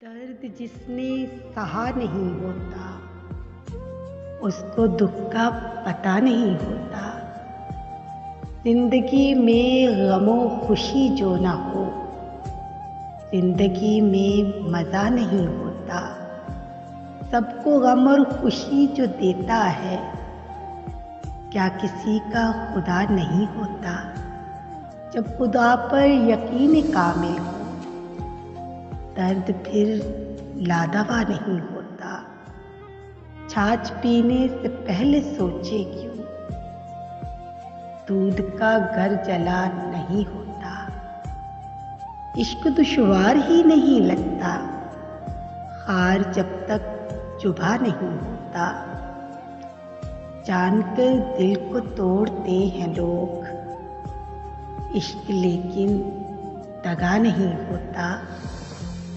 दर्द जिसने सहा नहीं होता, उसको दुख का पता नहीं होता। जिंदगी में गमो खुशी जो ना हो, जिंदगी में मज़ा नहीं होता। सबको गम और खुशी जो देता है, क्या किसी का खुदा नहीं होता। जब खुदा पर यकीन कामिल हो, दर्द फिर लादवा नहीं होता। छाछ पीने से पहले सोचे क्यों, दूध का घर जला नहीं होता। इश्क दुश्वार ही नहीं लगता, हार जब तक चुभा नहीं होता। जानकर दिल को तोड़ते हैं लोग, इश्क लेकिन दगा नहीं होता।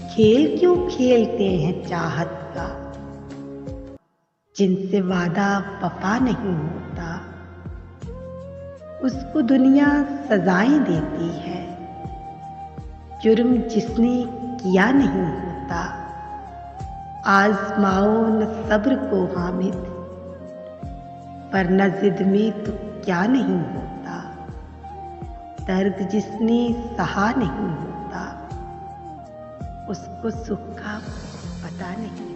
खेल क्यों खेलते हैं चाहत का, जिनसे वादा वफा नहीं होता। उसको दुनिया सजाएं देती है, जुर्म जिसने किया नहीं होता। आजमाओ न सब्र को हामिद, वरना जिद में तो क्या नहीं होता। दर्द जिसने सहा नहीं होता, उसको सुख का पता नहीं।